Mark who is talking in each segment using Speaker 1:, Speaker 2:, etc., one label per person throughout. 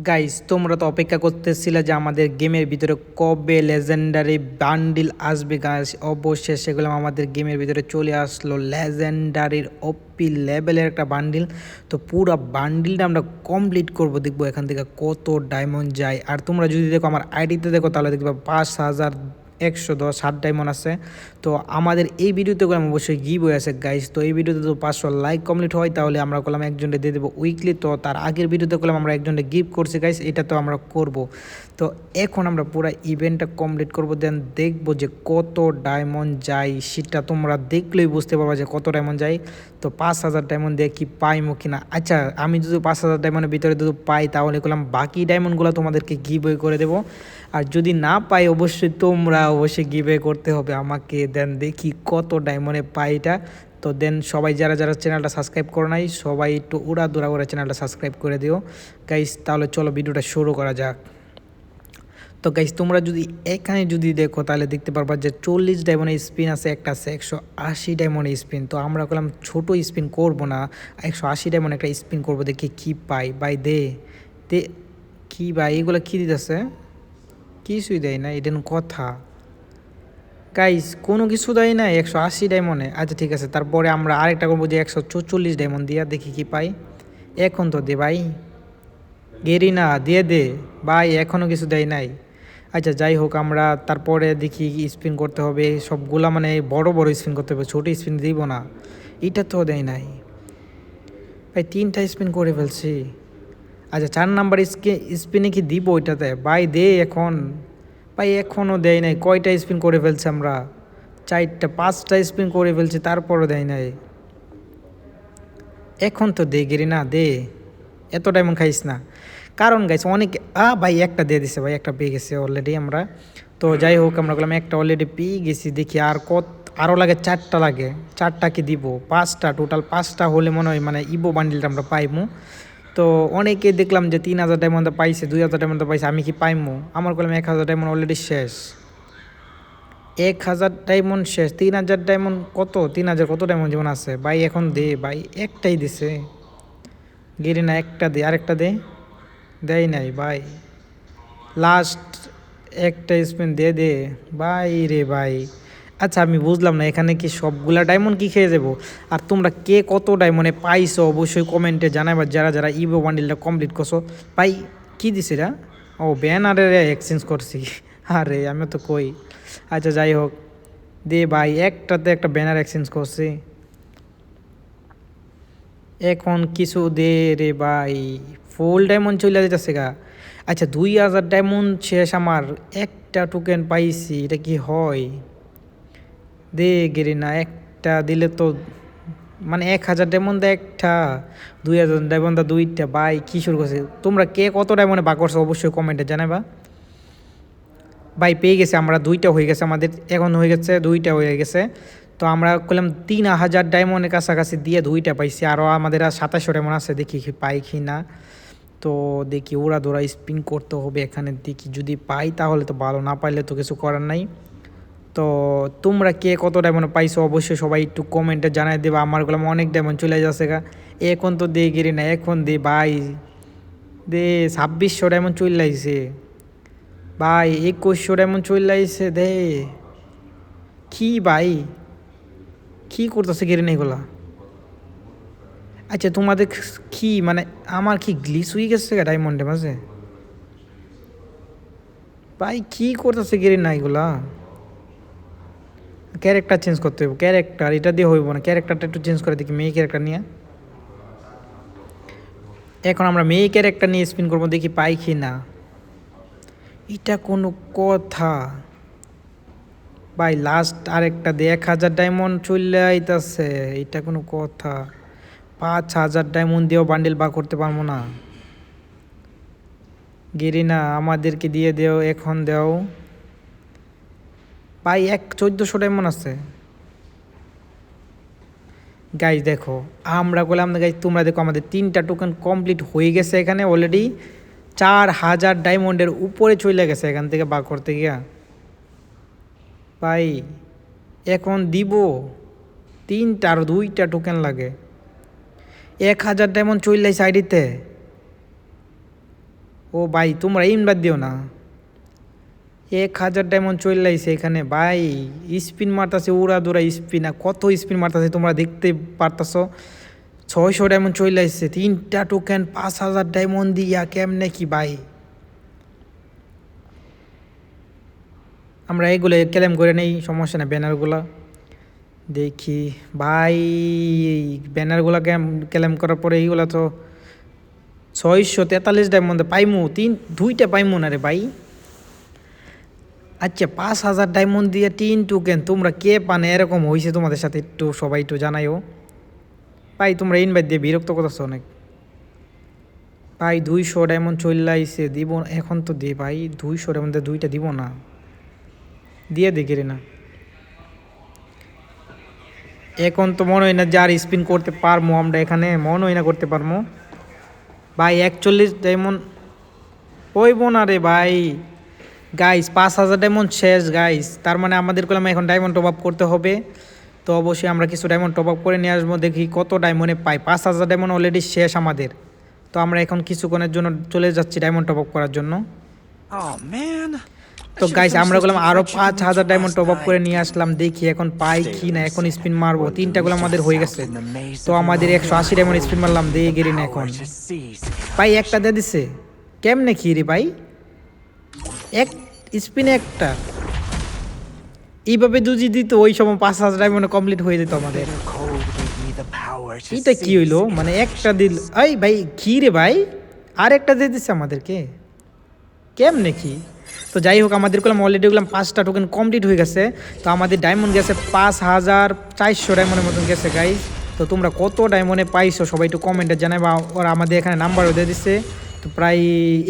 Speaker 1: Guys, তোমরা তো অপেক্ষা করতেছিলে যে আমাদের গেমের ভিতরে কবে লেজেন্ডারি বান্ডিল আসবে। গাইস, অবশ্যই সেগুলো আমাদের গেমের ভিতরে চলে আসলো। লেজেন্ডারির ওপি লেভেলের একটা বান্ডিল। তো পুরো বান্ডিলটা আমরা কমপ্লিট করব, দেখবো এখান থেকে কত ডায়মন্ড যায়। আর তোমরা যদি দেখো আমার আইডিতে দেখো তাহলে দেখবে 5110 ডায়মন্ড আছে। তো আমাদের এই ভিডিওতে করলাম অবশ্যই গিভ হয়ে আছে গাইস। তো এই ভিডিওতে তো 500 লাইক কমপ্লিট হয় তাহলে আমরা করলাম একজনকে দিয়ে দেবো উইকলি। তো তার আগের ভিডিওতে করলাম আমরা একজনকে গিভ করছি গাইস, এটা তো আমরা করব। তো এখন আমরা পুরো ইভেন্টটা কমপ্লিট করব, দেন দেখবো যে কত ডায়মন্ড যায়। সেটা তোমরা দেখলেই বুঝতে পারবা যে কত ডায়মন্ড যায়। তো 5000 ডায়মন্ড দিয়ে কি পাইমো কিনা। আচ্ছা, আমি যদি 5000 ডায়মন্ডের ভিতরে যদি পাই তাহলে করলাম বাকি ডায়মন্ডগুলো তোমাদেরকে গিভ করে দেবো। আর যদি না পাই অবশ্যই তোমরা অবশ্যই গিভ করতে হবে আমাকে। দেন দেখি কত ডায়মন্ডে পাই এটা। তো দেন সবাই যারা যারা চ্যানেলটা সাবস্ক্রাইব করো নাই সবাই একটু উড়াদুরা করে চ্যানেলটা সাবস্ক্রাইব করে দিও গাইস। তাহলে চলো ভিডিওটা শুরু করা যাক। তো গাইস, তোমরা যদি এখানে যদি দেখো তাহলে দেখতে পারবা যে 40 ডায়মন্ডের স্পিন আছে, একটা আছে 180 ডায়মন্ডের স্পিন। তো আমরা করলাম ছোটো স্পিন করব না, 180 ডায়মন্ড একটা স্পিন করব, দেখি কি পাই। বাই দে দে কি ভাই, এগুলো কী দিতেছে? কিছুই দেয় না, এটা কথা গাইস, কোনো কিছু দেয় না 180 ডায়মন্ডে। আচ্ছা ঠিক আছে, তারপরে আমরা আরেকটা করবো যে 144 ডায়মন্ড দিয়া দেখি কি পাই। এখন তো দে ভাই, গেরি না দিয়ে দে ভাই, এখনও কিছু দেয় নাই। আচ্ছা যাই হোক, আমরা তারপরে দেখি স্পিন করতে হবে সবগুলা, মানে বড় বড় স্পিন করতে হবে, ছোটো স্পিন দিব না। এটা তো দেয় নাই ভাই, 3টা স্পিন করে ফেলছি। আচ্ছা 4 নাম্বার স্পিনে কি দিব ওইটাতে? ভাই দে এখন। ভাই এখনও দেয় নাই, কয়টা স্পিন করে ফেলছি আমরা? 4টা 5টা স্পিন করে ফেলছি, তারপরও দেয় নাই। এখন তো দে গেরি না দে, এত ডায়মন্ড খাইস না। কারণ গাইছে অনেক ভাই একটা দিয়ে দিছে, ভাই একটা পেয়ে গেছে অলরেডি আমরা। তো যাই হোক, আমরা বললাম একটা অলরেডি পেয়ে গেছি, দেখি আর আরও লাগে 4টা লাগে। 4টা কি দিব? 5টা, টোটাল 5টা হলে মনে হয় মানে ইবো বান্ডিলটা আমরা পাইমু। তো অনেকে দেখলাম যে 3000 ডায়মন্ড পাইছে, 2000 ডায়মন্ড পাইছে, আমি কি পাইমু? আমার করলাম 1000 ডায়মন্ড অলরেডি শেষ। 1000 ডায়মন্ড শেষ, 3000 ডায়মন্ড কত, 3000 কত ডায়মন্ড যেমন আছে ভাই। এখন দে ভাই, একটাই দিছে গিরি না, একটা দে, আরেকটা দে, দেয় নাই ভাই। লাস্ট একটা স্পিন দে দে ভাই রে ভাই। আচ্ছা আমি বুঝলাম না, এখানে কি সবগুলা ডায়মন্ড কি খেয়ে যাবো? আর তোমরা কে কত ডায়মন্ডে পাইছো অবশ্যই কমেন্টে জানাবা, যারা যারা ইভো বান্ডিলটা কমপ্লিট করছো। ভাই কী দিছে রা? ও ব্যানারে এক্সচেঞ্জ করছি। আরে আমি তো কই। আচ্ছা যাই হোক, দে ভাই, একটাতে একটা ব্যানার এক্সচেঞ্জ করছি। এখন কিছু দে রে ভাই, ফুল ডায়মন্ড চলে যেতেছে গা। আচ্ছা 2000 ডায়মন্ড শেষ আমার, একটা টোকেন পাইছি, এটা কি হয়? দে গেরি না, একটা দিলে তো মানে 1000 ডায়মন্ড একটা, 2000 ডায়মন্ড দুইটা। ভাই কী শুরু করছে? তোমরা কে কত ডায়মন্ডে বা করছো অবশ্যই কমেন্টে জানাবা। ভাই পেয়ে গেছে আমরা, 2টা হয়ে গেছে আমাদের, এখন হয়ে গেছে 2টা হয়ে গেছে। তো আমরা করলাম 3000 ডায়মন্ডের কাছাকাছি দিয়ে 2টা পাইছি, আরও আমাদের আর 2700 ডায়মন্ড আছে, দেখি কি পাই কি না। তো দেখি ওরা ধরা স্পিন করতে হবে এখানে, দেখি যদি পাই তাহলে তো ভালো, না পাইলে তো কিছু করার নাই। তো তোমরা কে কত ডায়মন্ড পাইছো অবশ্যই সবাই একটু কমেন্টে জানাই দেবে। আমার গুলো অনেক ডায়মন্ড চলে যাচ্ছে গা। এখন তো দে গেরি না, এখন দে ভাই, দে 2600 ডায়মন্ড চলে আইছে ভাই, 2100 ডায়মন্ড চলে আইছে দে। কি ভাই, কি করতেছে গেরি না এগুলা? আচ্ছা তোমাদের কি মানে, আমার কি গ্লিচ হয়ে গেছে ডায়মন্ডে মাঝে? ভাই কি করতেছে গেরি না এগুলা? ক্যারেক্টার চেঞ্জ করতে হবে, ক্যারেক্টার এটা দিয়ে হইব না, ক্যারেক্টারটা একটু চেঞ্জ করে দেখি, মেয়ে ক্যারেক্টার নিয়ে। এখন আমরা মেয়ে ক্যারেক্টার নিয়ে স্পিন করবো, দেখি পাই কি না। এটা কোনো কথা ভাই? লাস্ট আরেকটা দিয়ে 1000 ডায়মন্ড চলে আইতাছে, এটা কোনো কথা? 5000 ডায়মন্ড দিয়েও বান্ডিল বা করতে পারবো না। গেরি না, আমাদেরকে দিয়ে দেও, এখন দেও ভাই। 1400 ডায়মন্ড আছে গাইজ। দেখো আমরা বললাম না গাইজ, তোমরা দেখো আমাদের 3টা টোকেন কমপ্লিট হয়ে গেছে এখানে অলরেডি। 4000 ডায়মন্ডের উপরে চলে গেছে এখান থেকে বা করতে গিয়া ভাই। এখন দিব 3টা, আর 2টা টোকেন লাগে। 1000 ডায়মন্ড চললে সাইডিতে ও ভাই তোমরা ইনভাইট দিও না, 1000 ডায়মন্ড চলে আইছে এখানে ভাই। স্পিন মারতাছে উড়া দুরা স্পিন, আর কত স্পিন মারতাছে তোমরা দেখতে পারতাছ। 600 ডায়মন্ড চলে আইছে, 3টা টোকেন 5000 ডায়মন্ড দিয়া কেমনে কি ভাই। আমরা এগুলো ক্লেম করে নেই, সমস্যা না। ব্যানারগুলো দেখি ভাই, ব্যানারগুলো ক্লেম করার পরে এইগুলো তো 643 ডায়মন্ডে পাইমু, 2টা পাইমু না রে ভাই। আচ্ছা 5000 ডায়মন্ড দিয়ে 3 টোকেন, তোমরা কে পানে এরকম হয়েছে তোমাদের সাথে একটু সবাই একটু জানাইও ভাই। তোমরা ইনভাইট দিয়ে বিরক্ত করতেছো অনেক ভাই। 200 ডায়মন্ড চলে আইছে, দিব এখন তো দে ভাই। 200 ডায়মন্ডে 2টা দিব না, দিয়ে দেখি রে না। এখন তো মনে হয় না যার স্পিন করতে পারবো আমরা এখানে, মনে হয় না করতে পারবো ভাই। 41 ডায়মন্ড হইব না রে ভাই। গাইস 5000 ডায়মন্ড শেষ গাইস, তার মানে আমাদের কলমে এখন ডায়মন্ড টপ আপ করতে হবে। তো অবশ্যই আমরা কিছু ডায়মন্ড টপ আপ করে নিয়ে আসবো, দেখি কত ডায়মন্ডে পাই। 5000 ডায়মন্ড অলরেডি শেষ আমাদের। তো আমরা এখন কিছুক্ষণের জন্য চলে যাচ্ছি ডায়মন্ড টপ আপ করার জন্য। তো গাইস আমরা বললাম আরও 5000 ডায়মন্ড টপ আপ করে নিয়ে আসলাম, দেখি এখন পাই কি না। এখন স্পিন মারবো, 3টাগুলো আমাদের হয়ে গেছে। তো আমাদের 180 ডায়মন্ড স্পিন মারলাম, দিয়ে গেলি না এখন ভাই। একটা দিয়ে দিছে, কেমনে কি রে ভাই, এক স্পিনে একটা। এইভাবে যদি দিত ওই সময় 5000 ডায়মন্ড কমপ্লিট হয়ে যেত আমাদের। এটা কি হইলো, মানে একটা দিল এই ভাই কি রে ভাই, আর একটা দিয়ে দিচ্ছে আমাদেরকে, কেমনে কি। তো যাই হোক আমাদের করলাম অলরেডি ওগুলাম 5টা টোকেন কমপ্লিট হয়ে গেছে। তো আমাদের ডায়মন্ড গেছে 5400 ডায়মন্ডের মতন গেছে গাইজ। তো তোমরা কত ডায়মন্ডে পাইছো সবাই একটু কমেন্টে জানাবা। ওরা আমাদের এখানে নাম্বারও দিয়ে দিচ্ছে, তো প্রায়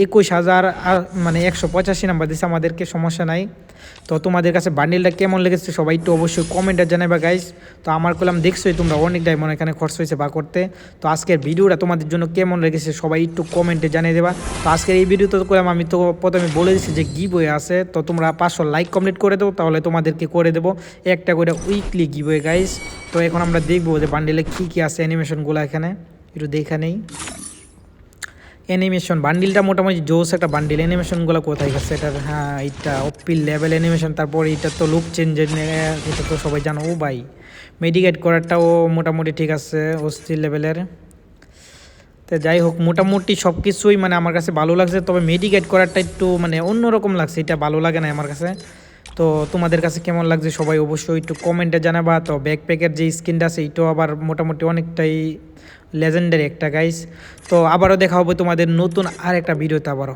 Speaker 1: 21000 মানে 185 নাম্বার দিচ্ছে আমাদেরকে, সমস্যা নাই। তো তোমাদের কাছে বান্ডিলটা কেমন লেগেছে সবাই একটু অবশ্যই কমেন্টে জানাবা গাইজ। তো আমার কলাম দেখছোই তোমরা অনেক ডায়মন্ড এখানে খরচ হয়েছে বা করতে। তো আজকের ভিডিওটা তোমাদের জন্য কেমন লেগেছে সবাই একটু কমেন্টে জানিয়ে দেবা। তো আজকের এই ভিডিওতে করলাম, আমি তো প্রথমে বলে দিচ্ছি যে গিভওয়ে আছে, তো তোমরা 500 লাইক কমপ্লিট করে দেবো, তাহলে তোমাদেরকে করে দেবো একটা করে উইকলি গিভওয়ে গাইজ। তো এখন আমরা দেখবো যে বান্ডিলে কী কী আছে অ্যানিমেশনগুলো, এখানে একটু দেখা নেই। অ্যানিমেশন বান্ডিলটা মোটামুটি জোস একটা বান্ডিল। অ্যানিমেশনগুলো কোথায় গেছে এটার, হ্যাঁ এইটা অপিল লেভেল অ্যানিমেশন। তারপর এইটা তো লুক চেঞ্জ, এটা তো সবাই জানো। ও ভাই মেডিকেট করারটাও মোটামুটি ঠিক আছে, অস্থির লেভেলের। তো যাই হোক মোটামুটি সব কিছুই মানে আমার কাছে ভালো লাগছে, তবে মেডিকেট করারটা একটু মানে অন্যরকম লাগছে, এটা ভালো লাগে না আমার কাছে। তো তোমাদের কাছে কেমন লাগছে সবাই অবশ্যই একটু কমেন্টে জানাবা। তো ব্যাকপ্যাকের যে স্কিনটা আছে এইটাও আবার মোটামুটি অনেকটাই লেজেন্ডারি একটা গাইস। তো আবারও দেখা হবে তোমাদের নতুন আর একটা ভিডিওতে আবারও।